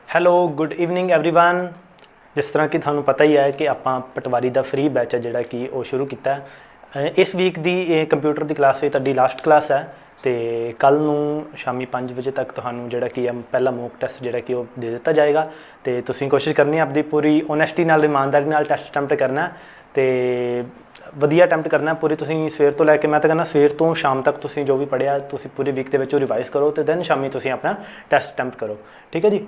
Hello good evening everyone. जिस तरह कि ਤੁਹਾਨੂੰ पता ही है कि ਆਪਾਂ पटवारी ਦਾ फ्री बैच है ਜਿਹੜਾ कि ਉਹ ਸ਼ੁਰੂ ਕੀਤਾ है। इस वीक ਦੀ ਕੰਪਿਊਟਰ ਦੀ ਕਲਾਸ ਇਹ ਤੁਹਾਡੀ ਲਾਸਟ ਕਲਾਸ ਹੈ ਤੇ ਕੱਲ ਨੂੰ ਸ਼ਾਮੀ 5 ਵਜੇ ਤੱਕ ਤੁਹਾਨੂੰ ਜਿਹੜਾ ਕਿ ਪਹਿਲਾ ਮੌਕ ਟੈਸਟ ਜਿਹੜਾ ਕਿ ਉਹ ਦੇ ਦਿੱਤਾ ਜਾਏਗਾ ਤੇ ਤੁਸੀਂ ਕੋਸ਼ਿਸ਼ ਕਰਨੀ ਹੈ ਆਪਣੀ ਪੂਰੀ ਓਨੈਸਟੀ ਨਾਲ ਇਮਾਨਦਾਰੀ ਨਾਲ ਟੈਸਟ ਅਟੈਂਪਟ ਕਰਨਾ ਤੇ ਵਧੀਆ ਅਟੈਂਪਟ ਕਰਨਾ ਪੂਰੀ। ਤੁਸੀਂ ਸਵੇਰ ਤੋਂ ਲੈ ਕੇ ਮੈਂ ਤਾਂ ਕਹਿੰਦਾ ਸਵੇਰ ਤੋਂ ਸ਼ਾਮ ਤੱਕ ਤੁਸੀਂ ਜੋ ਵੀ ਪੜ੍ਹਿਆ ਤੁਸੀਂ ਪੂਰੀ ਵੀਕ ਦੇ ਵਿੱਚ ਉਹ ਰਿਵਾਈਜ਼ ਕਰੋ ਤੇ ਦੈਨ ਸ਼ਾਮੀ ਤੁਸੀਂ ਆਪਣਾ ਟੈਸਟ ਅਟੈਂਪਟ ਕਰੋ, ਠੀਕ ਹੈ ਜੀ।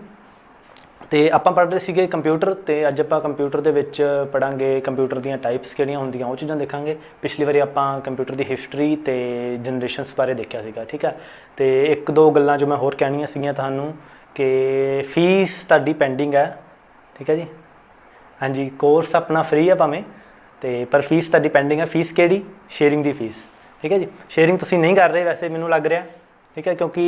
ਤੇ ਆਪਾਂ ਪੜ੍ਹ ਰਹੇ ਸੀਗੇ ਕੰਪਿਊਟਰ ਤੇ ਅੱਜ ਆਪਾਂ ਕੰਪਿਊਟਰ ਦੇ ਵਿੱਚ ਪੜਾਂਗੇ ਕੰਪਿਊਟਰ ਦੀਆਂ ਟਾਈਪਸ ਕਿਹੜੀਆਂ ਹੁੰਦੀਆਂ ਉਹ ਚੀਜ਼ਾਂ ਦੇਖਾਂਗੇ। ਪਿਛਲੀ ਵਾਰੀ ਆਪਾਂ ਕੰਪਿਊਟਰ ਦੀ ਹਿਸਟਰੀ ਤੇ ਜਨਰੇਸ਼ਨਸ ਬਾਰੇ ਦੇਖਿਆ ਸੀਗਾ, ਠੀਕ ਹੈ। ਤੇ ਇੱਕ ਦੋ ਗੱਲਾਂ ਜੋ ਮੈਂ ਹੋਰ ਕਹਿਣੀਆਂ ਸੀਗੀਆਂ ਤੁਹਾਨੂੰ ਕਿ ਫੀਸ ਤੁਹਾਡੀ ਪੈਂਡਿੰਗ ਹੈ, ਠੀਕ ਹੈ ਜੀ। ਹਾਂਜੀ, ਕੋਰਸ ਆਪਣਾ ਫ੍ਰੀ ਹੈ ਭਾਵੇਂ ਤੇ ਪਰ ਫੀਸ ਤੁਹਾਡੀ ਪੈਂਡਿੰਗ ਹੈ। ਫੀਸ ਕਿਹੜੀ? ਸ਼ੇਅਰਿੰਗ ਦੀ ਫੀਸ, ਠੀਕ ਹੈ ਜੀ। ਸ਼ੇਅਰਿੰਗ ਤੁਸੀਂ ਨਹੀਂ ਕਰ ਰਹੇ ਵੈਸੇ ਮੈਨੂੰ ਲੱਗ ਰਿਹਾ, ठीक है, क्योंकि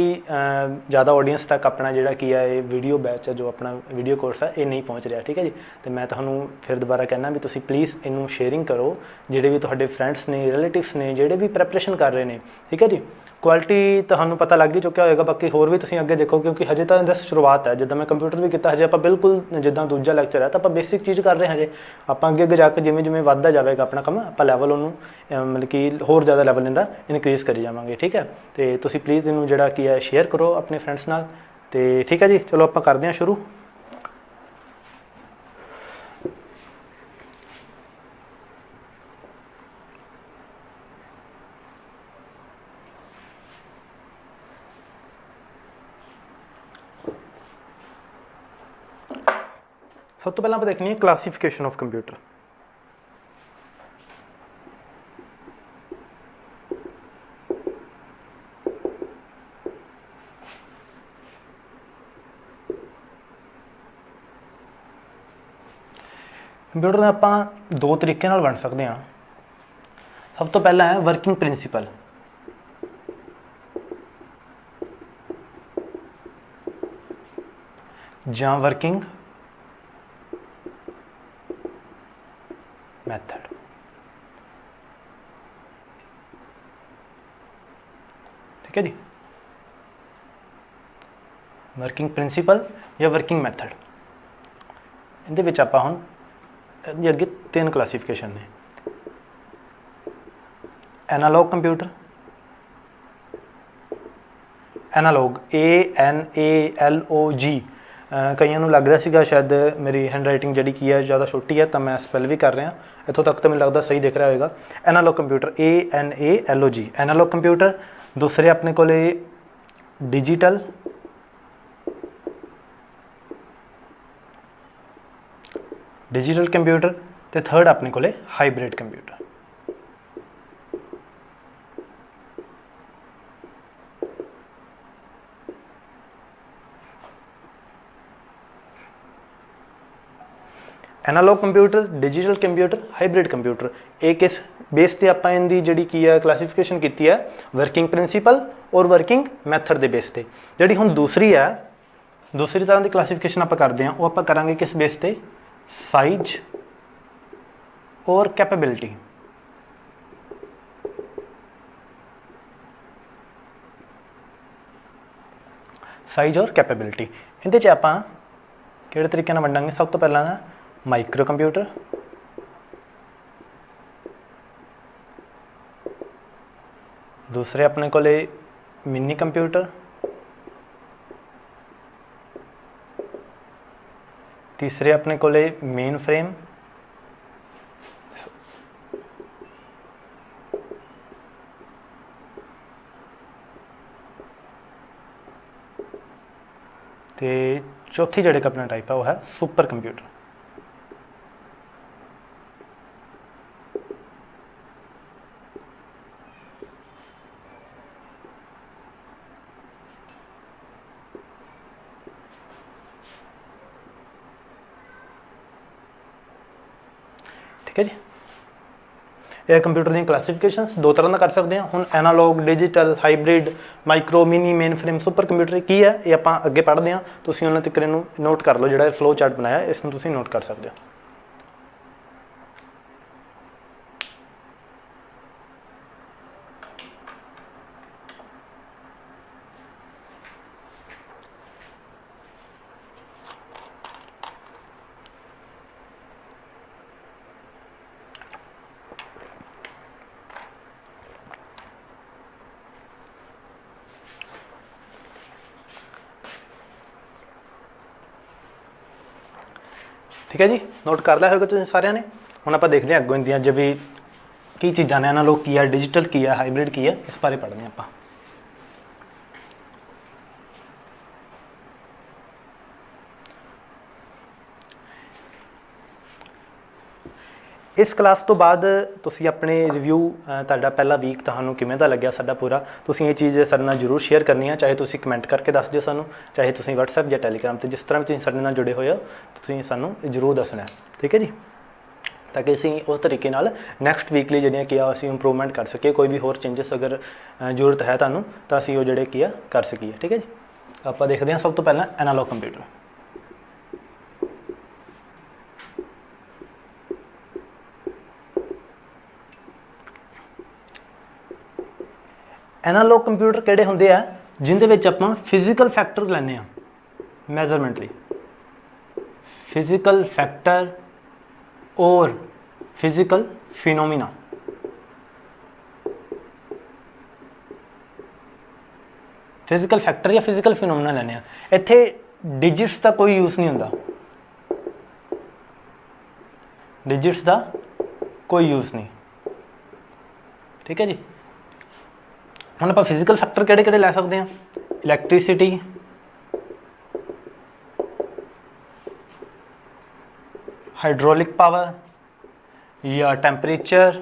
ज़्यादा ऑडियंस तक अपना जोड़ा की है ये वीडियो बैच है जो अपना वीडियो कोर्स है ये नहीं पहुँच रहा, ठीक है जी। तो मैं तुहानू फिर दोबारा कहना भी तुसी प्लीज़ इनू शेयरिंग करो जोड़े भी तुहाडे फ्रेंड्स ने रिलेटिव्स ने जोड़े भी प्रैपरेशन कर रहे हैं, ठीक है जी। क्वालिटी तुहानू पता लग ही चुका होगा, बाकी होर भी तुसीं अगे देखो क्योंकि हजे तो जस्ट शुरुआत है। जिद्दां मैं कंप्यूटर भी किया हजे आप बिल्कुल जिद्दां दूजा लैक्चर है तो आप बेसिक चीज़ कर रहे हैं। हजे आप अगे अगे जाके जिमें जिमें वधदा जाएगा अपना काम आप लैवल उन्होंने मतलब कि होर ज़्यादा लैवल इनका इनक्रीज़ करी जावांगे, ठीक है। तो तुसीं प्लीज़ इनू जिहड़ा की है शेयर करो अपने फ्रेंड्स नाल ते ठीक है जी। चलो आप करते हैं शुरू। सब तो पहले आप देखनी है क्लासीफिकेशन ऑफ कंप्यूटर। कंप्यूटर में आप दो तरीके नाल बन सकते हैं। सब तो पहला है वर्किंग प्रिंसीपल। ਜਾਂ वर्किंग मैथड, ठीक है जी। वर्किंग प्रिंसीपल या वर्किंग मैथड इहदे विच आपां हुण अगे तीन क्लासीफिकेशन ने। Analogue computer, analogue ANALOG। कईयों को लग रहा सीगा शायद मेरी हैंड राइटिंग जी की है ज़्यादा छोटी है तो मैं स्पैल भी कर रहा, इतों तक तो मैं लगता सही दिख रहा होगा। Analogue computer ANALOG analogue computer. दूसरे अपने को डिजिटल कंप्यूटर तो थर्ड अपने को hybrid computer. Analogue computer, digital computer, hybrid computer. एक किस बेस पे आप इनकी जी की है क्लासीफिकेशन की है वर्किंग प्रिंसीपल और वर्किंग मैथड के बेस पे। जी हुण दूसरी है, दूसरी तरह की क्लासीफिकेशन आप करते हैं वो आप करांगे किस बेस पे? साइज और कैपेबिलिटी। साइज और कैपेबिलिटी इहदे च आपां किहड़े तरीके नाल वंडांगे? सब तो पहला ना माइक्रो कंप्यूटर, दूसरे अपने को मिनी कंप्यूटर, तीसरे अपने को मेन फ्रेम, ते चौथी जड़े का अपना टाइप है वो है सुपर कंप्यूटर। ठीक है जी। यह कंप्यूटर दी क्लासीफिकेशनस दो तरह का कर सकते हैं। हुण analogue, digital, hybrid, micro, mini, mainframe, super computer की है ये आप अगे पढ़ते हैं। तुसीं उन्हां तक इहनूं नोट कर लो, जिहड़ा फ्लो चार्ट बनाया इसनूं तुसीं नोट कर सकते हो। ठीक है जी, नोट कर लिया होगा तुसीं सारिਆਂ ने। ਹੁਣ ਆਪਾਂ देखते हैं ਅੱਗੋਂ ਇੰਦੀਆਂ ਜਿਵੇਂ ਕੀ ਚੀਜ਼ਾਂ ਨੇ, एनालॉग की है, डिजिटल की है, हाइब्रिड की है, इस बारे पढ़ने आप। इस क्लास तो बाद तुसी अपने रिव्यू तुहाडा पहला वीक तुहानूं किवें दा लग्या साडा पूरा, तुसी ये चीज़ साडे नाल जरूर शेयर करनी है, चाहे तुसी कमेंट करके दस दिओ सानूं, चाहे तुसी WhatsApp या टैलीग्राम ते जिस तरह भी तुसी साडे नाल जुड़े होए हो तुसी सानूं जरूर दसना है, ठीक है जी, ताकि असीं उस तरीके नाल नैक्सट वीक लई जिहड़ियां कि असीं इंप्रूवमेंट कर सकीए। कोई भी होर चेंजिस अगर जरूरत है तुहानूं तां असीं वो जिहड़े की कर सकीए, ठीक है जी। आपां देखदे हां सब तो पहलां एनालॉग कंप्यूटर। एनालॉग कंप्यूटर किहड़े हुंदे आ जिंदे विच आपां फिजिकल फैक्टर लैंदे आ मैजरमेंट लई, फिजिकल फैक्टर और फिजिकल फिनोमिना। फिजिकल फैक्टर या फिजिकल फिनोमिना लैने इत्थे डिजिट्स का कोई यूज़ नहीं हुंदा, डिजिट्स का कोई यूज़ नहीं, ठीक है जी। हम आप फिजिकल फैक्टर किहड़े किहड़े लै सकते हैं, इलैक्ट्रीसिटी, हाइड्रोलिक पावर या टैंपरेचर,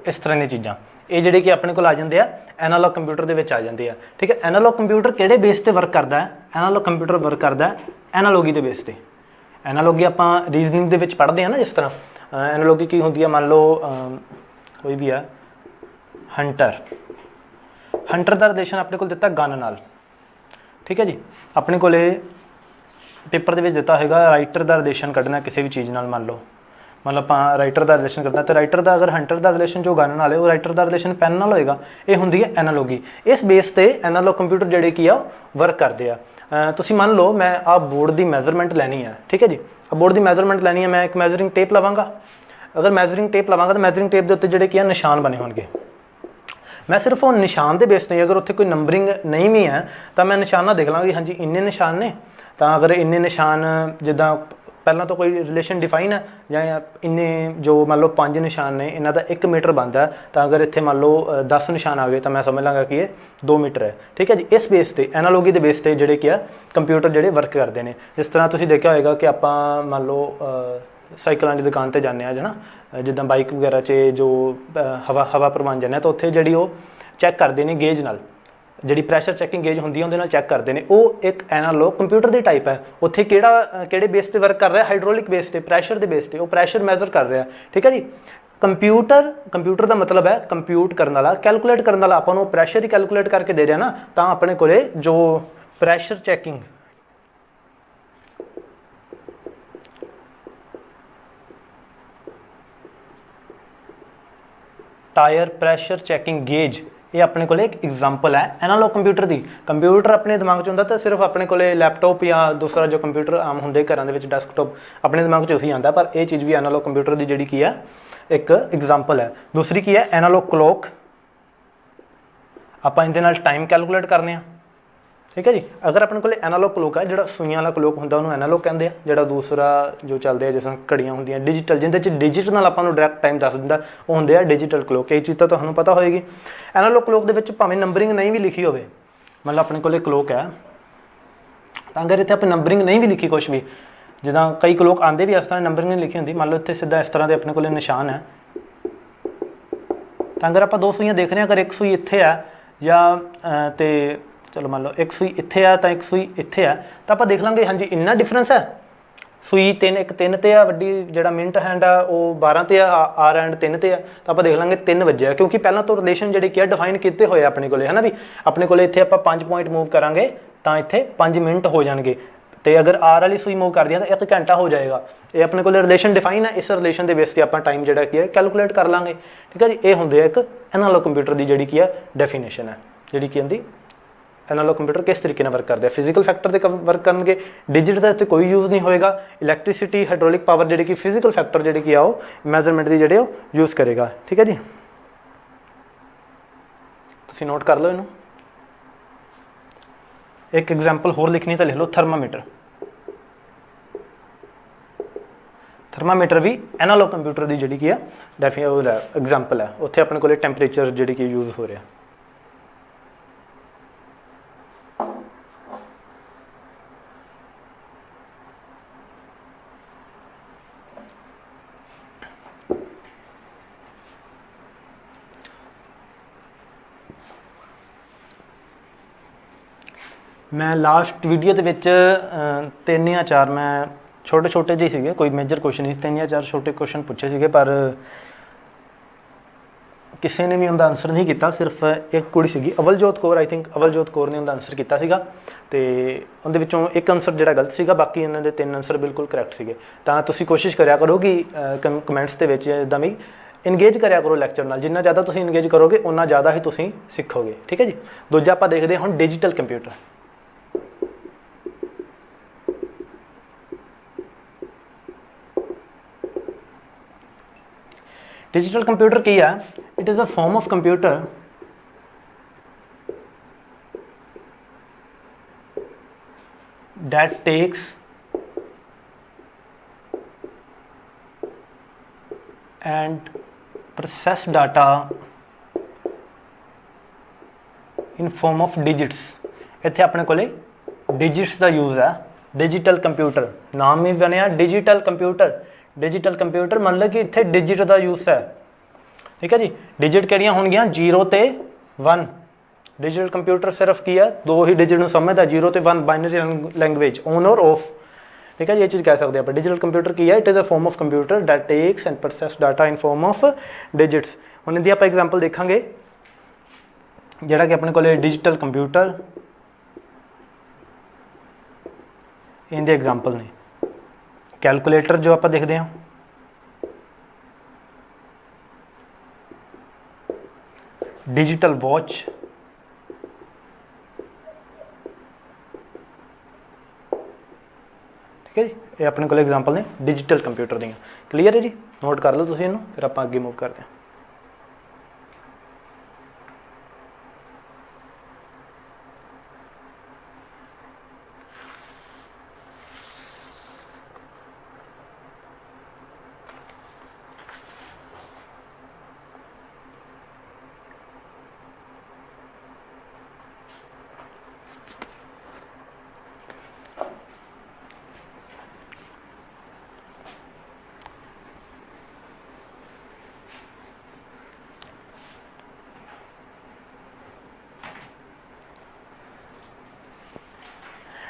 इस तरह की चीज़ां ये जिहड़े कि अपने कोल आ जांदे आ एनालॉग कंप्यूटर दे विच आ जांदे आ, ठीक है। एनालॉग कंप्यूटर किहड़े बेस ते वर्क करदा है, एनालॉग कंप्यूटर वर्क करदा है एनालॉगी दे बेस ते। एनालॉगी आपां रीजनिंग दे विच पढ़दे हैं ना, जिस तरह एनालॉगी की हुंदी है, मान लो कोई भी है हंटर, हंटर का रिलेशन अपने को दिता गन नाल, ठीक है जी। अपने को पेपर के दिता होगा राइटर का रिलेशन कढ़ना किसी भी चीज़ नाल, मान लो मतलब आप राइटर का रिलेशन करना, तो राइटर का अगर हंटर का रिलेशन जो गन नाल है वो राइटर का रिलेशन पैन नाल होएगा, ये होंदी है एनालॉगी। इस बेस पे एनालॉग कंप्यूटर जिहड़े की आ वर्क करते हैं। तुसीं मान लो मैं आ बोर्ड की मैजरमेंट लैनी है, ठीक है जी, बोर्ड की मैजरमेंट लैनी है, मैं एक मैजरिंग टेप लवांगा, अगर मैजरिंग टेप लवांगा तो मैजरिंग टेप के उत्ते जिहड़े की निशान बने होणगे, मैं सिर्फ वो निशान के बेस नहीं, अगर उत्थे कोई नंबरिंग नहीं भी है तो मैं निशाना देख लाँगी, हाँ जी इन्ने निशान ने, तो अगर इन्ने निशान जिद्दां पहला तो कोई रिलेशन डिफाइन है या इन्ने जो मान लो 5 निशान ने इन्हां दा 1 मीटर बनता है, तो अगर इत्थे मान लो 10 निशान आ गए तो मैं समझ लाँगा कि ये 2 मीटर है, ठीक है जी। इस बेस पर एनालॉगी के बेस पर जिहड़े कि कंप्यूटर जिहड़े वर्क करते हैं, जिस तरह तुसीं देखिया होएगा कि आपां मान लो साइकिलों की दुकान पर जाने है ना, जिद्दां बाइक वगैरह च जो हवा भरवान जाने तो उत्थे जिहड़ी वो चैक करते हैं गेज नाल, जिहड़ी प्रैशर चैकिंग गेज होंदी है उहदे नाल चैक करते हैं, वो एक एनालॉग कंप्यूटर की टाइप है। उत्थे किहड़े बेस पर वर्क कर रहा है, हाइड्रोलिक बेस पर, प्रैशर के बेस पर, वो प्रैशर मैजर कर रहा है, ठीक है जी। कंप्यूटर का मतलब है कंप्यूट करने वाला, कैलकुलेट करने वाला, आपां नूं प्रैशर ही कैलकुलेट करके दे रहा ना, तो अपने कोले जो pressure checking tyre pressure checking gauge, ये अपने को एक एग्जाम्पल है एनालॉग कंप्यूटर की। कंप्यूटर अपने दिमाग च होंदा तो सिर्फ अपने को लैपटॉप या दूसरा जो कंप्यूटर आम होंगे घरों के डैस्कटॉप अपने दिमाग च उही आता, पर यह चीज़ भी एनालॉग कंप्यूटर की जी की है एक एग्जाम्पल है। दूसरी की है एनालॉग क्लॉक, आप इहदे नाल टाइम कैलकुलेट करने हैं, ठीक है जी। अगर अपने को एनालॉग क्लॉक है, जो सुइयां वाला क्लॉक होंदा उन्होंने एनालॉग कहते हैं, जो दूसरा जो चलते हैं जिस घड़ियां होंदियां डिजिटल, जिंदे डिजिट नाल आपां नूं डायरैक्ट टाइम दस दिंदा, वो होंदे आ डिजिटल क्लॉक। ये चीज़ तो तुहानूं पता होएगी। एनालॉग क्लॉक दे विच भावें नंबरिंग नहीं भी लिखी होवे, मतलब अपने को क्लॉक है तो अगर इत्थे आप नंबरिंग नहीं भी लिखी कुछ भी, जिद्दां कई क्लॉक आंदे भी इस तरह नंबरिंग नहीं लिखी होंदी, मान लो इत्थे सीधा इस तरह के अपने को निशान है, तो अगर आप 2 सुइयां देख रहे हैं, अगर एक सुई इत्थे है या तो चलो मान लो एक सुई इत्थे है तो एक सुई इत्थे है, तो आप देख लांगे हाँ जी इन्ना डिफरेंस है, सुई 3 एक 3 ते है, वड्डी जिहड़ा मिनट हैंड है वो 12 ते है, आर हैंड 3 ते है, तो आप देख लांगे 3 वजे है, क्योंकि पहला तो रिलेशन जिहड़े कि डिफाइन किए हुए अपने को है ना भी, अपने को इत्थे आप 5 पॉइंट मूव करांगे तो इत्थे 5 मिनट हो जाएंगे, तो अगर आर वाली सुई मूव कर दिया तो 1 घंटा हो जाएगा। ये अपने को रिलेशन डिफाइन है, इस रिलेशन के बेस पर आप टाइम जिहड़ा कि कैलकुलेट कर लांगे, ठीक है जी। ये होंदे एक एनालॉग कंप्यूटर की जिहड़ी कि डेफिनेशन है, जिहड़ी कि होंदी एनालॉग कंप्यूटर किस तरीके वर्क करते हैं। फिजिकल फैक्टर से वर्क करेंगे, डिजिट का इत्थे कोई यूज़ नहीं होएगा, इलैक्ट्रीसिटी हाइड्रोलिक पावर जिहड़ी कि फिजिकल फैक्टर जिहड़ी कि आओ मैजरमेंट की जिहड़े यूज़ करेगा, ठीक है जी। तुसीं नोट कर लो इनू। एक एग्जाम्पल होर लिखनी तो लिख लो थर्मामीटर। ਥਰਮਾਮੀਟਰ ਵੀ ਐਨਾਲੋਗ ਕੰਪਿਊਟਰ ਦੀ ਜਿਹੜੀ ਕੀ ਆ ਐਗਜ਼ਾਮਪਲ ਹੈ। ਉੱਥੇ ਆਪਣੇ ਕੋਲ ਟੈਂਪਰੇਚਰ ਜਿਹੜੀ ਕਿ ਯੂਜ਼ ਹੋ ਰਿਹਾ। मैं लास्ट वीडियो ਦੇ ਵਿੱਚ 3 ਜਾਂ 4 मैं छोटे ਜਿਹੇ ਸੀਗੇ, ਕੋਈ ਮੇਜਰ ਕੁਐਸਚਨ ਨਹੀਂ, 3 ਜਾਂ 4 ਛੋਟੇ ਕੁਐਸਚਨ ਪੁੱਛੇ ਸੀਗੇ, ਪਰ ਕਿਸੇ ਨੇ ਵੀ ਉਹਦਾ ਆਨਸਰ ਨਹੀਂ ਕੀਤਾ। ਸਿਰਫ ਇੱਕ ਕੁੜੀ ਸੀਗੀ ਅਵਲਜੋਤ ਕੌਰ, ਆਈ ਥਿੰਕ ਅਵਲਜੋਤ ਕੌਰ ਨੇ ਉਹਦਾ ਆਨਸਰ ਕੀਤਾ ਸੀਗਾ, ਤੇ ਉਹਦੇ ਵਿੱਚੋਂ ਇੱਕ ਆਨਸਰ ਜਿਹੜਾ ਗਲਤ ਸੀਗਾ, ਬਾਕੀ ਇਹਨਾਂ ਦੇ 3 ਆਨਸਰ ਬਿਲਕੁਲ ਕਰੈਕਟ ਸੀਗੇ। ਤਾਂ ਤੁਸੀਂ ਕੋਸ਼ਿਸ਼ ਕਰਿਆ ਕਰੋ ਕਿ ਕਮੈਂਟਸ ਦੇ ਵਿੱਚ ਇੱਦਾਂ ਵੀ ਇੰਗੇਜ ਕਰਿਆ ਕਰੋ ਲੈਕਚਰ ਨਾਲ। ਜਿੰਨਾ ਜ਼ਿਆਦਾ ਤੁਸੀਂ ਇੰਗੇਜ ਕਰੋਗੇ ਉਨਾ ਜ਼ਿਆਦਾ ਹੀ ਤੁਸੀਂ ਸਿੱਖੋਗੇ, ਠੀਕ ਹੈ ਜੀ। ਦੂਜਾ ਆਪਾਂ ਦੇਖਦੇ ਹਾਂ ਹੁਣ ਡਿਜੀਟਲ ਕੰਪਿਊਟਰ। डिजिटल कंप्यूटर की है, it is a form of computer that takes and process data in form of digits। इत्थे अपने कोले digits का यूज़ है। डिजिटल कंप्यूटर नाम ही बनया डिजिटल कंप्यूटर। डिजिटल कंप्यूटर मतलब कि इत्थे डिजिट का यूज़ है, ठीक है जी। डिजिट किहड़ियां होणगियां 0 ते 1। डिजिटल कंप्यूटर सिर्फ की है 2 ही डिजिट नूं समझदा, 0 ते 1 बाइनरी लैंग्वेज ऑन और ऑफ, ठीक है जी। ये चीज़ कह सकते हैं आप। डिजिटल कंप्यूटर की है, it is a form of computer that takes and process data in form of digits. हुण इहदी आपां एग्जाम्पल देखांगे, जिहड़ा कि अपने कोले डिजिटल कंप्यूटर इहदे एग्जाम्पल ने। कैलकुलेटर जो आप देखते हैं, डिजिटल वॉच, ठीक है जी। ये अपने को एग्जाम्पल ने डिजिटल कंप्यूटर दी। क्लीयर है जी, नोट कर लो तुसीं इहनूं, फिर आप अगे मूव करते हैं।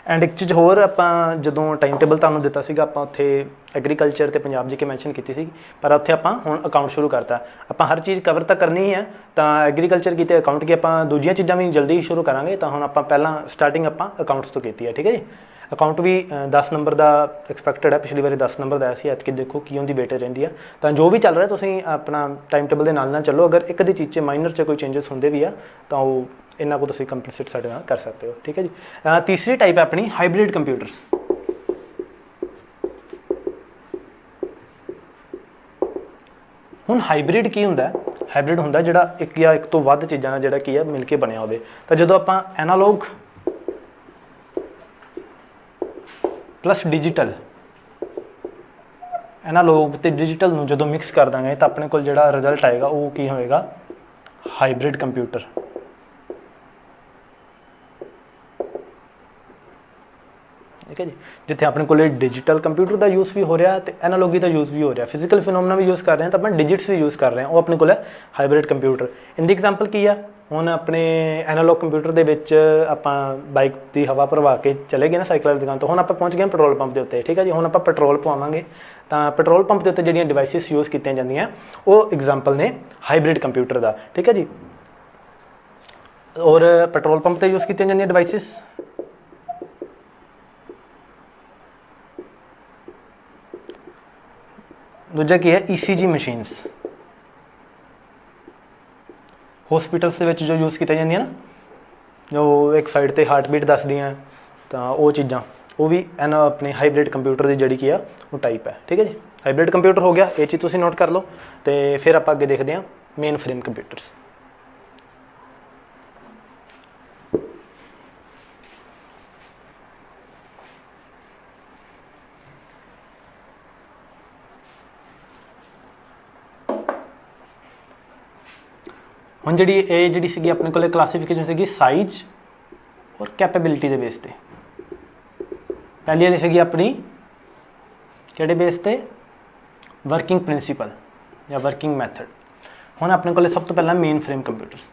एंड एक चीज़ होर, आपां जदों टाइम टेबल तुहानूं दिता सीगा, आपां उत्थे एग्रीकल्चर ते पंजाब जी के मैंशन कीती सी, पर उत्थे आपां हुण अकाउंट शुरू करता। आपां हर चीज़ कवर तो करनी ही है, तो एग्रीकल्चर की अकाउंट की आपां दूजियां चीज़ां भी जल्दी शुरू करांगे। तो हुण आपां पहलां स्टार्टिंग आपां अकाउंट्स तो कीती है, ठीक है जी। अकाउंट भी 10 नंबर का एक्सपैक्टेड है, पिछली बारी 10 नंबर का आया सी, ऐतकी देखो की उनकी बेटे रहिंदी है। तो जो भी चल रहा तुसीं अपना टाइम टेबल के नाल चलो, अगर एक दी चीज़ च माइनर च कोई चेंजिस होंदे भी आ तो इन्ना को तुसीं कंपलसिट साडे नाल कर सकते हो, ठीक है जी। तीसरी टाइप है अपनी हाइब्रिड कंप्यूटर्स। हुण हाइब्रिड की हुंदा है? हाइब्रिड हुंदा जिहड़ा एक या एक तो वध चीज़ां नाल जिहड़ा की है मिल के बनिया होवे। तो जदों आपां एनालॉग प्लस डिजिटल, एनालॉग ते डिजिटल नूं जदों मिक्स कर देंगे तो अपने कोल जिहड़ा रिजल्ट आएगा वो की होएगा, हाइब्रिड कंप्यूटर। ठीक है जी। जिथे अपने को डिजिटल कंप्यूटर का यूज़ भी हो रहा है तो एनालॉगी का यूज़ भी हो रहा है, फिजिकल फिनोमेना भी यूज़ कर रहे हैं, तो अपने डिजिट्स भी यूज़ कर रहे हैं, वो अपने को हाइब्रिड कंप्यूटर। इनकी एग्जाम्पल की है, हुण अपने एनालॉग कंप्यूटर के विच आपां बाइक की हवा भरवा के चले गए ना साइकिल वाली दुकान, तो हुण आपां पहुँच गए पेट्रोल पंप के उत्ते, ठीक है जी। हुण आपां पेट्रोल पवावांगे तो पेट्रोल पंप के उत्ते जिहड़ियां डिवाइसिस यूज़ कीतियां जांदियां वो एग्जाम्पल ने हाइब्रिड कंप्यूटर का, ठीक है जी। और पेट्रोल पंप पर यूज़ कीतियां जांदियां डिवाइसिस दूजा की है ECG मशीनस। हॉस्पिटल्स के जो यूज़ की जाती ना, जो एक साइड पर हार्ट बीट दसदी हैं, तो वो चीज़ा वो भी अपने हाइब्रिड कंप्यूटर की जड़ी की है वो टाइप है, ठीक है जी। हाइब्रिड कंप्यूटर हो गया, ये चीज़ तुसीं नोट कर लो। तो फिर आप अगे देखते हैं मेन फ्रेम कंप्यूटर्स। ਹੁਣ ਜਿਹੜੀ ਸੀਗੀ ਆਪਣੇ ਕੋਲੇ ਕਲਾਸੀਫਿਕੇਸ਼ਨ ਸੀਗੀ ਸਾਈਜ਼ ਔਰ ਕੈਪੇਬਿਲਿਟੀ ਦੇ ਬੇਸ ਤੇ। ਪਹਿਲੀ ਵਾਲੀ ਸੀਗੀ ਆਪਣੀ ਕਿਹੜੇ ਬੇਸ ਤੇ? ਵਰਕਿੰਗ ਪ੍ਰਿੰਸੀਪਲ ਜਾਂ ਵਰਕਿੰਗ ਮੈਥਡ। ਹੁਣ ਆਪਣੇ ਕੋਲੇ ਸਭ ਤੋਂ ਪਹਿਲਾਂ ਮੇਨ ਫਰੇਮ ਕੰਪਿਊਟਰਸ।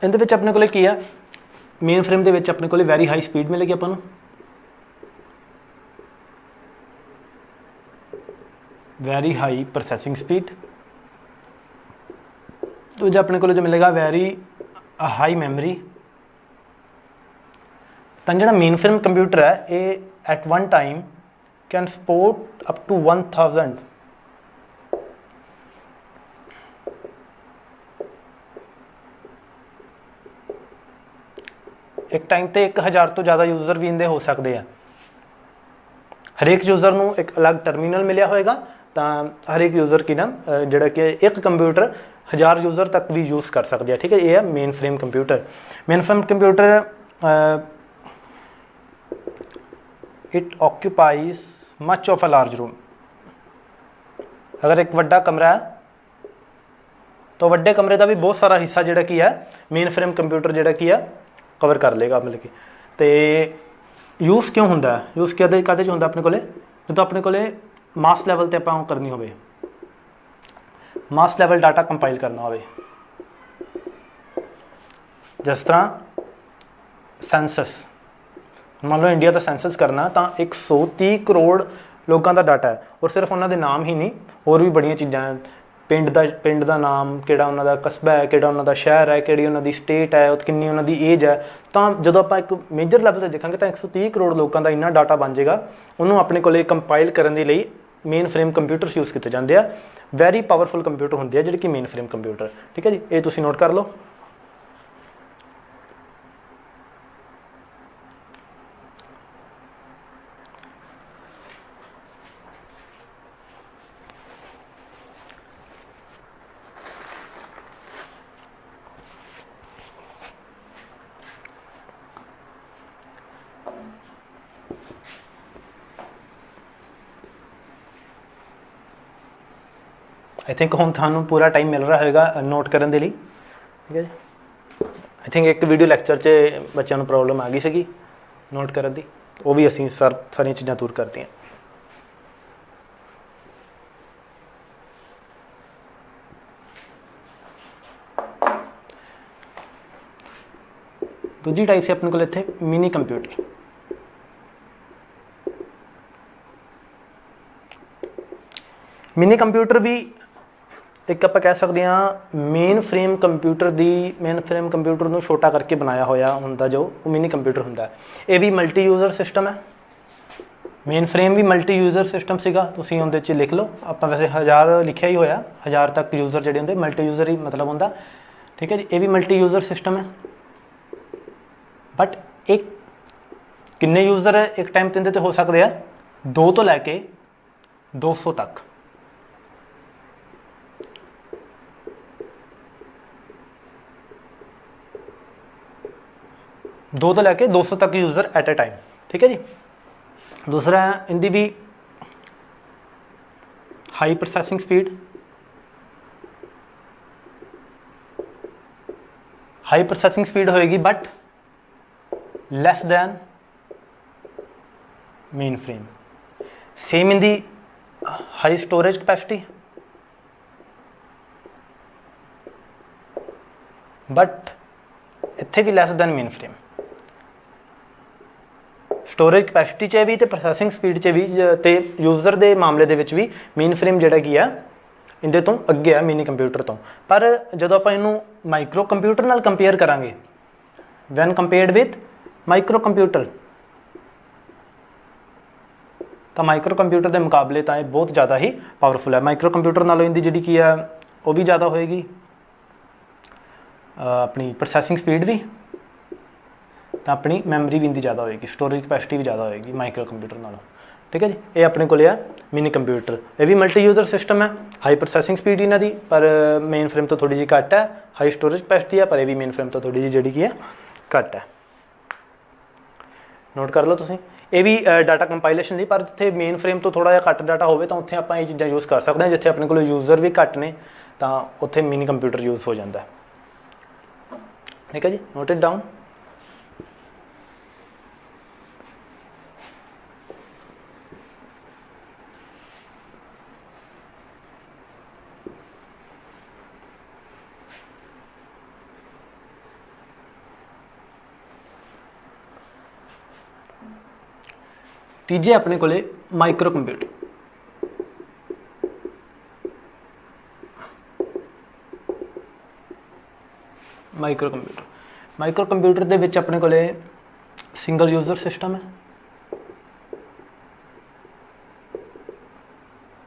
ਇਹਦੇ ਵਿੱਚ ਆਪਣੇ ਕੋਲੇ ਕੀ ਆ? ਮੇਨ ਫਰੇਮ ਦੇ ਵਿੱਚ ਆਪਣੇ ਕੋਲੇ ਵੈਰੀ ਹਾਈ ਸਪੀਡ ਮਿਲੇਗੀ ਆਪਾਂ ਨੂੰ, ਵੈਰੀ ਹਾਈ ਪ੍ਰੋਸੈਸਿੰਗ ਸਪੀਡ। ਦੂਜਾ ਆਪਣੇ ਕੋਲ ਜੋ ਮਿਲੇਗਾ ਵੈਰੀ ਹਾਈ ਮੈਮਰੀ। ਤਾਂ ਜਿਹੜਾ ਮੇਨ ਫਰੇਮ ਕੰਪਿਊਟਰ ਹੈ ਇਹ at one time can support up to 1000 ਇੱਕ ਟਾਈਮ ਤੇ 1000 ਤੋਂ ਜ਼ਿਆਦਾ ਯੂਜ਼ਰ ਵੀ ਇਹਦੇ ਹੋ ਸਕਦੇ ਆ। ਹਰੇਕ ਯੂਜ਼ਰ ਨੂੰ ਇੱਕ ਅਲੱਗ ਟਰਮੀਨਲ ਮਿਲਿਆ ਹੋਏਗਾ, ਤਾਂ ਹਰੇਕ ਯੂਜ਼ਰ ਕੀ ਨਾ ਜਿਹੜਾ ਕਿ ਇੱਕ ਕੰਪਿਊਟਰ 1000 ਯੂਜ਼ਰ ਤੱਕ ਵੀ ਯੂਜ਼ ਕਰ ਸਕਦੇ ਆ। ਠੀਕ ਹੈ, ਇਹ ਹੈ mainframe computer. Mainframe computer it occupies much of a large room. ਅਗਰ ਇੱਕ ਵੱਡਾ ਕਮਰਾ ਹੈ ਤਾਂ ਵੱਡੇ ਕਮਰੇ ਦਾ ਵੀ ਬਹੁਤ ਸਾਰਾ ਹਿੱਸਾ ਜਿਹੜਾ ਕੀ ਹੈ ਮੇਨ ਫਰੇਮ ਕੰਪਿਊਟਰ ਜਿਹੜਾ ਕੀ ਹੈ ਕਵਰ ਕਰ ਲੇਗਾ। ਮਤਲਬ ਕਿ ਤੇ ਯੂਜ਼ ਕਿਉਂ ਹੁੰਦਾ? ਯੂਜ਼ ਕਾਹਦੇ 'ਚ ਹੁੰਦਾ? ਆਪਣੇ ਕੋਲੇ ਜਦੋਂ ਆਪਣੇ ਕੋਲੇ ਮਾਸ ਲੈਵਲ ਤੇ ਆਪਾਂ ਕਰਨੀ ਹੋਵੇ, ਮਾਸ ਲੈਵਲ ਡਾਟਾ ਕੰਪਾਈਲ ਕਰਨਾ ਹੋਵੇ, ਜਿਸ ਤਰ੍ਹਾਂ ਸੈਂਸਸ, ਮੰਨ ਲਓ ਇੰਡੀਆ ਦਾ ਸੈਂਸਸ ਕਰਨਾ, ਤਾਂ 130 ਕਰੋੜ ਲੋਕਾਂ ਦਾ ਡਾਟਾ ਹੈ। ਔਰ ਸਿਰਫ ਉਹਨਾਂ ਦੇ ਨਾਮ ਹੀ ਨਹੀਂ, ਹੋਰ ਵੀ ਬੜੀਆਂ ਚੀਜ਼ਾਂ, ਪਿੰਡ ਦਾ ਨਾਮ, ਕਿਹੜਾ ਉਹਨਾਂ ਦਾ ਕਸਬਾ ਹੈ, ਕਿਹੜਾ ਉਹਨਾਂ ਦਾ ਸ਼ਹਿਰ ਹੈ, ਕਿਹੜੀ ਉਹਨਾਂ ਦੀ ਸਟੇਟ ਹੈ, ਕਿੰਨੀ ਉਹਨਾਂ ਦੀ ਏਜ ਹੈ। ਤਾਂ ਜਦੋਂ ਆਪਾਂ ਇੱਕ ਮੇਜਰ ਲੈਵਲ 'ਤੇ ਦੇਖਾਂਗੇ ਤਾਂ 130 ਕਰੋੜ ਲੋਕਾਂ ਦਾ ਇੰਨਾ ਡਾਟਾ ਬਣ ਜਾਏਗਾ। ਉਹਨੂੰ ਆਪਣੇ ਕੋਲੇ ਕੰਪਾਈਲ ਕਰਨ ਦੇ ਲਈ ਮੇਨ ਫਰੇਮ ਕੰਪਿਊਟਰਸ ਯੂਜ਼ ਕੀਤੇ ਜਾਂਦੇ ਆ। ਵੈਰੀ ਪਾਵਰਫੁਲ ਕੰਪਿਊਟਰ ਹੁੰਦੇ ਆ ਜਿਹੜੇ ਕਿ ਮੇਨ ਫਰੇਮ ਕੰਪਿਊਟਰ। ਠੀਕ ਹੈ ਜੀ, ਇਹ ਤੁਸੀਂ ਨੋਟ ਕਰ ਲਓ। आई थिंक हम थानू पूरा टाइम मिल रहा होगा नोट करने के लिए। ठीक है जी, आई थिंक एक वीडियो लैक्चर च बच्चों को प्रॉब्लम आ गई सी नोट करने की, वो भी असी सारी चीज़ां दूर करते हैं। दूजी टाइप से अपने को इत्थे मिनी कंप्यूटर। मिनी कंप्यूटर भी एक आप कह सकते हैं मेन फ्रेम कंप्यूटर ਨੂੰ ਛੋਟਾ ਕਰਕੇ ਬਣਾਇਆ ਹੋਇਆ ਹੁੰਦਾ ਜੋ ਉਹ ਮਿਨੀ ਕੰਪਿਊਟਰ ਹੁੰਦਾ ਹੈ। ਇਹ ਵੀ ਮਲਟੀ ਯੂਜ਼ਰ ਸਿਸਟਮ ਹੈ। ਮੇਨ ਫਰੇਮ ਵੀ ਮਲਟੀ ਯੂਜ਼ਰ ਸਿਸਟਮ ਸੀਗਾ, ਤੁਸੀਂ ਉਹਦੇ 'ਚ ਲਿਖ ਲਓ। ਆਪਾਂ ਵੈਸੇ 1000 ਲਿਖਿਆ ਹੀ ਹੋਇਆ, 1000 ਤੱਕ ਯੂਜ਼ਰ ਜਿਹੜੇ ਹੁੰਦੇ ਮਲਟੀ ਯੂਜ਼ਰ ਹੀ ਮਤਲਬ ਹੁੰਦਾ। ਠੀਕ ਹੈ ਜੀ, ਇਹ ਵੀ ਮਲਟੀ ਯੂਜ਼ਰ ਸਿਸਟਮ ਹੈ। ਬਟ ਇੱਕ ਕਿੰਨੇ ਯੂਜ਼ਰ ਇੱਕ ਟਾਈਮ ਤੇ ਇਹਦੇ 'ਤੇ ਹੋ ਸਕਦੇ ਆ? 2 ਤੋਂ ਲੈ ਕੇ 200 ਤੱਕ। 2 ਤੋਂ ਲੈ ਕੇ 200 ਤੱਕ ਯੂਜ਼ਰ ਐਟ ਅ ਟਾਈਮ। ਠੀਕ ਹੈ ਜੀ। ਦੂਸਰਾ ਇਹਦੀ ਵੀ high processing speed. High processing speed ਹੋਏਗੀ but less than mainframe. Same in the high storage capacity but ਇੱਥੇ ਵੀ less than mainframe. Storage capacity च भी तो प्रोसैसिंग स्पीड च भी तो यूज़र के मामले दे विच भी मेन फ्रेम जिहड़ा की है इहदे तो अगे है मिनी कंप्यूटर तो। पर जदों आपां इहनूं माइक्रो कंप्यूटर नाल कंपेयर करांगे, when compared with micro computer, तो माइक्रो कंप्यूटर के मुकाबले तो यह बहुत ज़्यादा ही पावरफुल है। माइक्रो कंप्यूटर नालों इहदी जिहड़ी की है वो भी ज़्यादा होएगी, अपनी प्रोसैसिंग स्पीड भी, तो अपनी मैमरी भी इनकी ज़्यादा होएगी, स्टोरेज कैपेसिटी भी ज़्यादा होएगी माइक्रो कंप्यूटर नालों। ठीक है जी। ये अपने को है मिनी कंप्यूटर, ये भी मल्टी यूजर सिस्टम है, हाई प्रोसैसिंग स्पीड इन्हों की, पर मेन फ्रेम तो थोड़ी जी घट है, हाई स्टोरेज कैपेसिटी है, पर यह भी मेन फ्रेम तो थोड़ी जी जी है घट है। नोट कर लो तुसीं। ये भी डाटा कंपाइलेशन दी, पर जिथे मेन फ्रेम तो थोड़ा जिहा घट डाटा होवे तो उत्थे आपां ये चीज़ां यूज़ कर सकते हैं, जिथे अपने को यूज़र भी घट ने तो उत्थे मिनी कंप्यूटर यूज़ हो जाता है। ठीक है जी, नोट इट डाउन। तीजे अपने को माइक्रो कंप्यूटर। माइक्रो कंप्यूटर दे विच अपने को सिंगल यूजर सिस्टम है,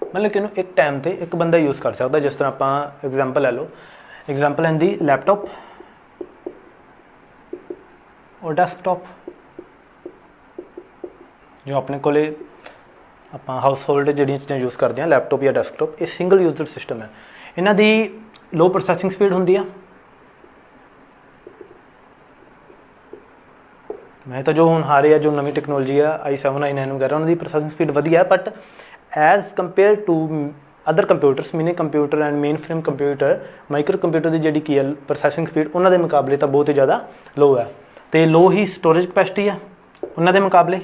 मतलब कि एक टाइम पे एक बंदा यूज़ कर सकता। जिस तरह आप एग्जाम्पल ले लो, एग्जाम्पल है दी लैपटॉप और डेस्कटॉप, जो अपने को आप हाउस होल्ड जिहड़ियां चीज़ां यूज़ करते हैं, लैपटॉप या डेस्कटॉप, ये सिंगल यूजर सिस्टम है। इन्हां दी लो प्रोसैसिंग स्पीड होंदी है। मैं तो जो हुण आ रही है, जो नवी टैक्नोलॉजी है i7 i9 वगैरह, उन्होंने प्रोसैसिंग स्पीड वधिया है, but as compare to other computers, mini computer and mainframe computer, micro computer की जी की है प्रोसैसिंग स्पीड उन्होंने मुकाबले तो बहुत ही ज़्यादा लो है, तो लो ही स्टोरेज कैपेसिटी है उन्होंने मुकाबले।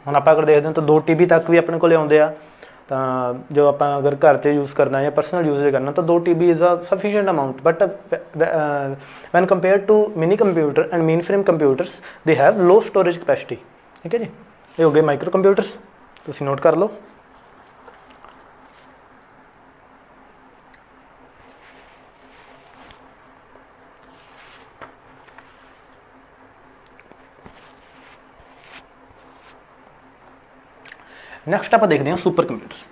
हम आप अगर देखते हैं तो 2 TB तक भी अपने को आते हैं, तो जो आप अगर घर से यूज़ करना या पर्सनल यूज़ करना तो 2 TB is a sufficient amount, but when compare to mini computer and mainframe computers they have low storage capacity. ठीक है जी, ये हो गए माइक्रो कंप्यूटर्स, तुम नोट कर लो। नैक्सट आप देखते हैं सुपर कंप्यूटर्स।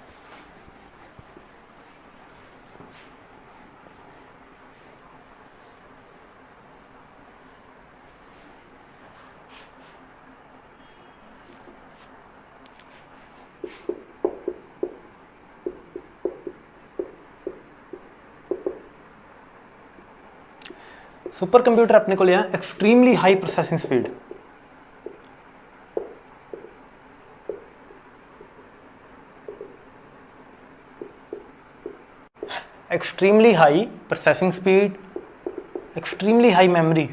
सुपर कंप्यूटर अपने को लिया extremely high processing speed, extremely high processing speed, extremely high memory.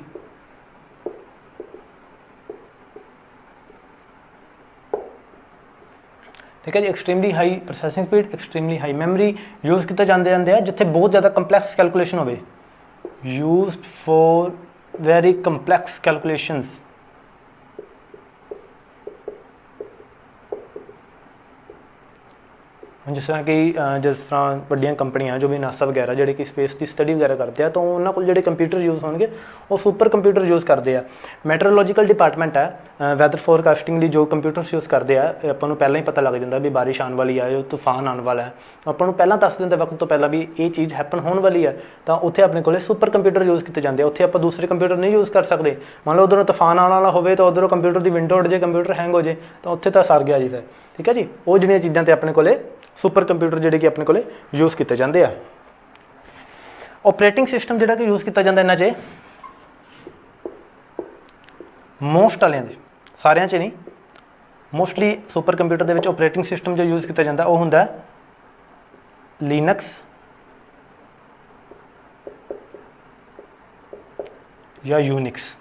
ठीक है जी, extremely high processing speed, extremely high memory use किए जाते हैं जिथे बहुत ज़्यादा कंपलैक्स कैलकुलेशन हो, used for very complex calculations. जिस तरह कि जिस तरह वड्डियां कंपनियां जो भी नासा वगैरह जिहड़े कि स्पेस की स्टडी वगैरह करते हैं, तो उन्होंने को जिहड़े कंप्यूटर यूज़ होंगे वो सुपर कंप्यूटर यूज़ करते हैं। मैट्रोलॉजिकल डिपार्टमेंट है, वैदर फोरकास्टिंग लिए जो कंप्यूटर्स यूज़ करते हैं, आपको पहले ही पता लग जाता भी बारिश आने वाली है, जो तूफान आने वाला है, आपको पहला दस दिन वक्त तो पहला भी ये चीज़ हैपन होने वाली है, तो उत्थे अपने को सुपर कंप्यूटर यूज़ किए जाते हैं। उत्थे आप दूसरे कंप्यूटर नहीं यूज़ कर सकते। मान लो उधरों तूफान आने वाला हो तो उधरों कंप्यूटर की विंडो उड़ जाए, कंप्यूटर हैंग हो जाए, तो उत्थे तो सर गया जी फिर। ठीक है जी, वो जिहड़ियां चीज़ां ते अपने को सुपर कंप्यूटर जिहड़े कि अपने को यूज़ किए जाते हैं। ऑपरेटिंग सिस्टम जिहड़ा कि यूज़ किया जाता इन्हां च मोस्ट वाले सारियां च नहीं, मोस्टली सुपर कंप्यूटर दे विच ऑपरेटिंग सिस्टम जो यूज़ किया जाता वो हुंदा लिनक्स या यूनिक्स,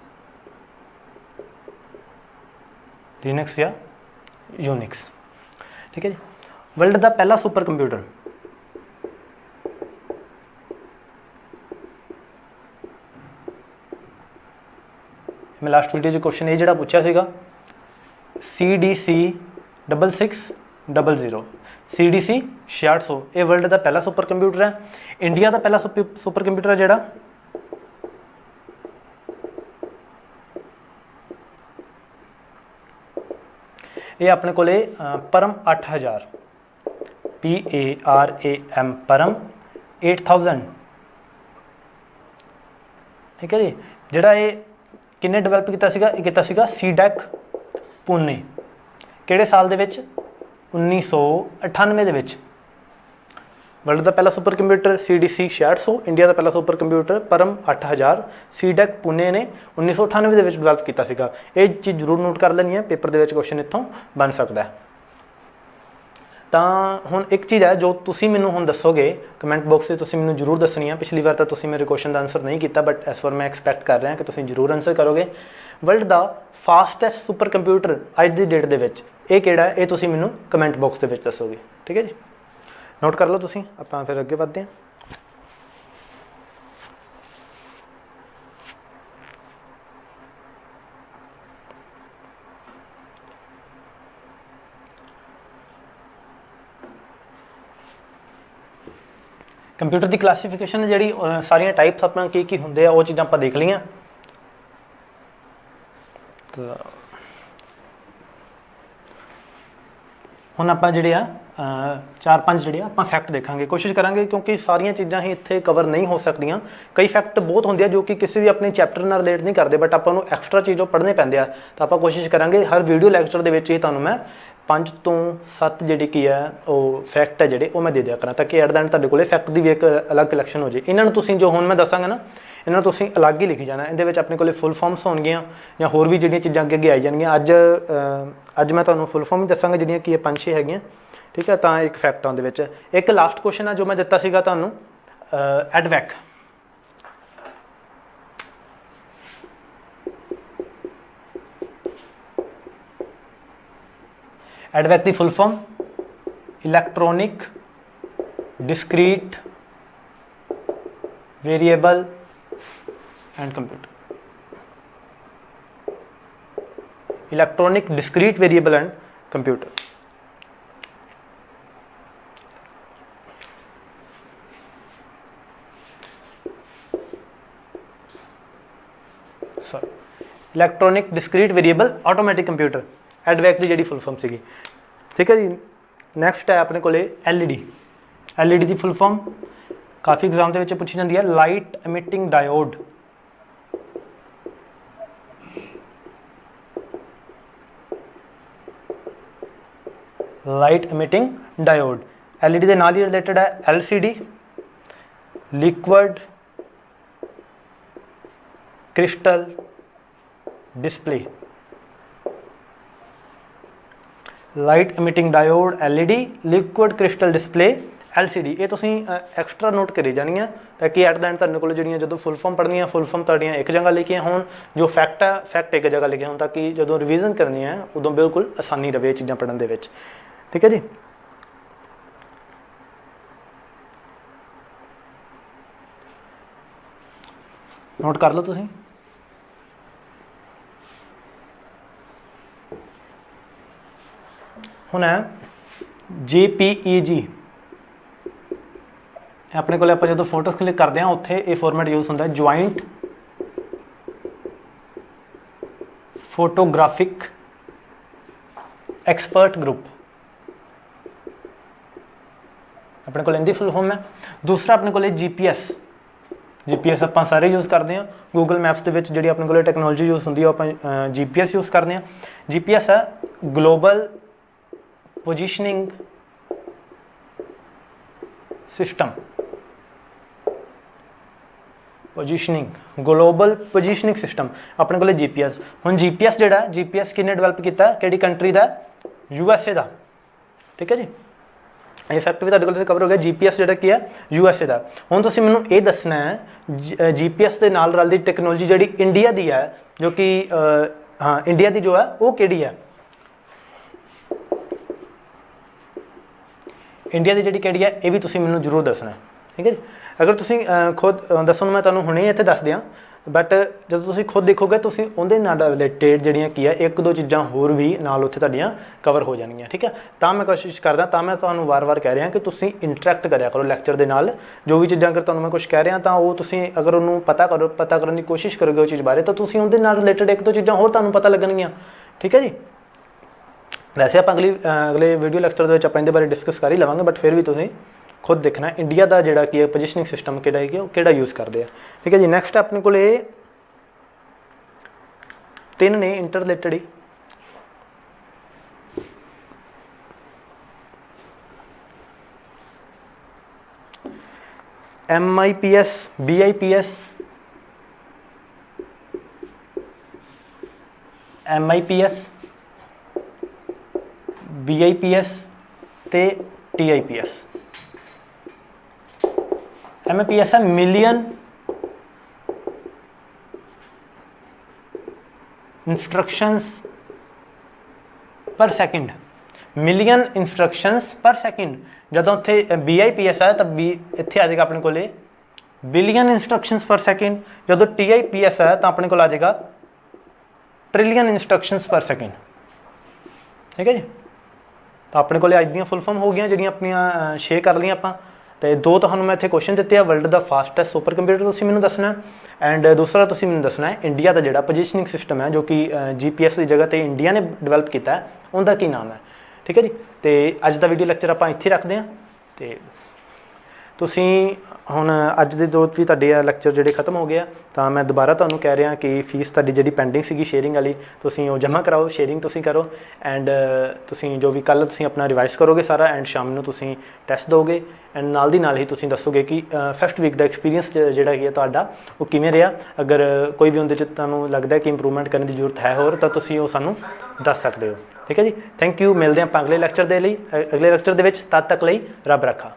लिनक्स या यूनिक्स। ठीक है जी, वर्ल्ड का पहला सुपर कंप्यूटर मैं लास्ट वीडियो जो क्वेश्चन ये जो पूछा सीगा CDC 6600 CDC 6600, ये वर्ल्ड का पहला सुपर कंप्यूटर है। इंडिया का पहला सुपर कंप्यूटर है जोड़ा ये अपने को परम 8000 PARAM परम 8000। ठीक है जी, जोड़ा ये किन्ने डिवेलप किया सीगा? ये किया सीगा सीडैक पुणे। किहड़े साल दे विच? 1998 दे विच। वर्ल्ड का पहला सुपर कंप्यूटर CDC 6600, इंडिया का पहला सुपर कंप्यूटर परम 8000 सीडैक पुणे ने 1998 दे विच डिवेलप किया सीगा। ये चीज़ जरूर नोट कर लेनी है, पेपर दे विच क्वेश्चन इत्थों बन सकता है। तो हुण एक चीज़ है जो तुसीं मैनूं हुण दसोगे कमेंट बॉक्स से, तुसीं मैनूं जरूर दसनी है। पिछली बार तो तुसीं मेरे क्वेश्चन का आंसर नहीं किया, बट इस बार मैं एक्सपैक्ट कर रहा कि तुसीं जरूर आंसर करोगे। वर्ल्ड का फास्टैसट सुपर कंप्यूटर अज की डेट दे विच ये किहड़ा है, ये तुसीं मैनूं कमेंट बॉक्स दे विच दसोगे। ठीक है जी, नोट कर लो तुसीं, आपां फिर अगे वधदे हैं। कंप्यूटर की क्लासीफिकेशन जी सारिया टाइप्स अपना की होंगे वो चीज़ां आप देख लियां। तो हुण आपां जिहड़े आ 4-5 जिहड़े आपां फैक्ट देखांगे, कोशिश करांगे क्योंकि सारिया चीज़ां ही इत्थे कवर नहीं हो सकदियां। कई फैक्ट बहुत होंदे जो कि किसी भी अपने चैप्टर नाल रिलेट नहीं करते, बट आपां नूं एक्सट्रा चीज़ पढ़ने पैंदे आ। तो आपां कोशिश करांगे हर वीडियो लैक्चर दे विच ही तुहानूं मैं 5 तो 7 जिहड़ी की है वो फैक्ट है जिहड़े वो मैं दे दिया करा, ताकि एट द एंड तुहाडे कोले फैक्ट की भी एक अलग कलैक्शन हो जाए। इन्हां नूं तुसीं जो हुण मैं दसांगा ना, इन्हां नूं तुसीं अलग ही लिखी जाना। इहदे विच अपने कोले फुल फॉर्म्स होणगीਆਂ ਜਾਂ होर भी जिहड़ियां चीज़ां अगे आई जाणगीਆਂ। अज मैं तुहानूं फुल फॉर्म ही दसांगा जिहड़ियां की 5-6 हैगीਆਂ। ठीक है, तो एक फैक्ट आउंदे विच एक लास्ट क्वेश्चन है जो मैं दिता सीगा तुहानूं एडवैक। एडवैक की full form electronic discrete variable and computer. Electronic discrete variable and computer. Sorry, electronic discrete variable automatic computer, एडवैक की जी फुल फॉर्म सी। ठीक है जी, नैक्सट है अपने को LED। LED की फुल फॉर्म काफ़ी एग्जाम के पूछी जाती है, light emitting diode. Light emitting diode. LED के नाल ही रिलेटेड है LCD, liquid crystal display. Light emitting diode LED, liquid crystal display LCD। ये तुसीं एक्सट्रा नोट करी जानी है, ताकि एट द एंड तुहाडे कोल जिहड़ियां जदों फुल फॉर्म पढ़नी है, फुल फॉर्म तुहाडीआं एक जगह लिखियां होण, जो फैक्ट है फैक्ट एक जगह लिखे होण, ताकि जदों रिवीजन करनी है उदों बिल्कुल आसानी रहे चीज़ां पढ़न दे विच। ठीक है जी, नोट कर लो तुसीं। हुण है JPEG। अपने को जो फोटोज क्लिक करते हैं उत्थे ये फॉर्मेट यूज होता है, ज्वाइंट फोटोग्राफिक एक्सपर्ट ग्रुप। अपने को इनकी फुल फॉर्म है। दूसरा अपने को GPS आप सारे यूज़ करते हैं। गूगल मैप्स के जी अपने को टैक्नोलॉजी यूज़ होती है आप GPS यूज़ करते हैं। GPS है global positioning system. Global positioning system अपने को GPS। हुण GPS जोड़ा GPS किन्ने डिवेलप किया, किहड़ी कंट्री का? USA का। ठीक है जी, ये फैक्ट भी तुहाडे कोल कवर हो गया। GPS जोड़ा की है USA का। हुण तुसीं मैनूं ये दसना है GPS के नाल रलदी टैक्नोलॉजी जिहड़ी इंडिया की है, जो कि हाँ इंडिया की जो है वो किहड़ी है। इंडिया की जिहड़ी किहड़ी है ये भी तुसीं मैनूं जरूर दसना है। ठीक है जी, अगर तुसीं खुद दसो मैं तुहानूं हुणे इत्थे दस दियां, बट जब तुसीं खुद देखोगे तुसीं उहदे नाल रिलेटेड जिहड़ियां की है एक दो चीज़ां होर भी नाल उत्थे तुहाडीआं कवर हो जाणगीआं। ठीक है, तो मैं कोशिश करदा, तो मैं तुहानूं वार-वार कह रहा कि तुसीं इंटरैक्ट करिया करो लैक्चर दे नाल। जो भी चीज़ां अगर तुहानूं मैं कुछ कह रहा तो वो तुसीं अगर उन्होंने पता करने की कोशिश करोगे उस चीज़ बारे, तो तुसीं उहदे नाल रिलेटेड एक दो चीज़ां होर तुहानूं पता लगणगीआं। ठीक है जी, वैसे आप अगले वीडियो लैक्चर आप इहदे बारे डिस्कस कर ही लवांगे, बट फिर भी तुसीं खुद देखना इंडिया का जिहड़ा की पोजिशनिंग सिस्टम किहड़ा है वो किहड़ा यूज़ करते हैं। ठीक है जी, नैक्सट अपने को 3 ने इंटर रिलेटेड ही। MIPS BIPS MIPS BIPS ਤੇ TIPS। MIPS है मिलियन इंस्ट्रक्शंस पर सेकंड, मिलियन इंस्ट्रक्शंस पर सेकंड। ਜਦੋਂ ਉੱਥੇ BIPS ਹੈ ਤਾਂ ਇੱਥੇ ਆ ਜਾਏਗਾ ਆਪਣੇ ਕੋਲੇ ਬਿਲੀਅਨ ਇੰਸਟਰਕਸ਼ਨਸ ਪਰ ਸੈਕਿੰਡ। ਜਦੋਂ TIPS ਹੈ ਤਾਂ ਆਪਣੇ ਕੋਲ ਆ ਜਾਏਗਾ ਟ੍ਰਿਲੀਅਨ ਇੰਸਟਰਕਸ਼ਨਸ ਪਰ ਸੈਕਿੰਡ। ਠੀਕ ਹੈ ਜੀ। ਤਾਂ ਆਪਣੇ ਕੋਲੇ ਅੱਜ ਦੀਆਂ ਫੁੱਲ ਫਾਰਮ ਹੋ ਗਈਆਂ ਜਿਹੜੀਆਂ ਆਪਣੀਆਂ ਸ਼ੇਅਰ ਕਰ ਲਈਆਂ ਆਪਾਂ। ਤੇ 2 ਤੁਹਾਨੂੰ ਮੈਂ ਇੱਥੇ ਕੁਐਸਚਨ ਦਿੱਤੇ ਆ, ਵਰਲਡ ਦਾ ਫਾਸਟੈਸਟ ਸੁਪਰ ਕੰਪਿਊਟਰ ਤੁਸੀਂ ਮੈਨੂੰ ਦੱਸਣਾ, ਐਂਡ ਦੂਸਰਾ ਤੁਸੀਂ ਮੈਨੂੰ ਦੱਸਣਾ ਹੈ ਇੰਡੀਆ ਦਾ ਜਿਹੜਾ ਪੋਜੀਸ਼ਨਿੰਗ ਸਿਸਟਮ ਹੈ ਜੋ ਕਿ GPS ਦੀ ਜਗ੍ਹਾ ਤੇ ਇੰਡੀਆ ਨੇ ਡਿਵੈਲਪ ਕੀਤਾ ਹੈ, ਉਹਦਾ ਕੀ ਨਾਮ ਹੈ। ਠੀਕ ਹੈ ਜੀ। ਤੇ ਅੱਜ ਦਾ ਵੀਡੀਓ ਲੈਕਚਰ ਆਪਾਂ ਇੱਥੇ ਰੱਖਦੇ ਹਾਂ। ਤੇ ਤੁਸੀਂ ਹੁਣ ਅੱਜ ਦੇ ਦੋ ਵੀ ਤੁਹਾਡੇ ਆ ਲੈਕਚਰ ਜਿਹੜੇ ਖਤਮ ਹੋ ਗਏ ਆ, ਤਾਂ ਮੈਂ ਦੁਬਾਰਾ ਤੁਹਾਨੂੰ ਕਹਿ ਰਿਹਾ ਕਿ ਫੀਸ ਤੁਹਾਡੀ ਜਿਹੜੀ ਪੈਂਡਿੰਗ ਸੀਗੀ ਸ਼ੇਅਰਿੰਗ ਵਾਲੀ ਤੁਸੀਂ ਉਹ ਜਮ੍ਹਾਂ ਕਰਾਓ, ਸ਼ੇਅਰਿੰਗ ਤੁਸੀਂ ਕਰੋ, ਐਂਡ ਤੁਸੀਂ ਜੋ ਵੀ ਕੱਲ੍ਹ ਤੁਸੀਂ ਆਪਣਾ ਰਿਵਾਈਜ਼ ਕਰੋਗੇ ਸਾਰਾ, ਐਂਡ ਸ਼ਾਮ ਨੂੰ ਤੁਸੀਂ ਟੈਸਟ ਦਿਓਗੇ, ਐਂਡ ਨਾਲ ਦੀ ਨਾਲ ਹੀ ਤੁਸੀਂ ਦੱਸੋਗੇ ਕਿ ਫਸਟ ਵੀਕ ਦਾ ਐਕਸਪੀਰੀਅੰਸ ਜਿਹੜਾ ਕੀ ਹੈ ਤੁਹਾਡਾ ਉਹ ਕਿਵੇਂ ਰਿਹਾ। ਅਗਰ ਕੋਈ ਵੀ ਉਹਦੇ 'ਚ ਤੁਹਾਨੂੰ ਲੱਗਦਾ ਕਿ ਇੰਪਰੂਵਮੈਂਟ ਕਰਨ ਦੀ ਜ਼ਰੂਰਤ ਹੈ ਹੋਰ, ਤਾਂ ਤੁਸੀਂ ਉਹ ਸਾਨੂੰ ਦੱਸ ਸਕਦੇ ਹੋ। ਠੀਕ ਹੈ ਜੀ। Thank you. ਮਿਲਦੇ ਹਾਂ ਆਪਾਂ ਅਗਲੇ ਲੈਕਚਰ ਦੇ ਲਈ, ਅਗਲੇ ਲੈਕਚਰ ਦੇ ਵਿੱਚ। ਤਦ ਤੱਕ ਲਈ ਰੱਬ ਰੱਖਾ।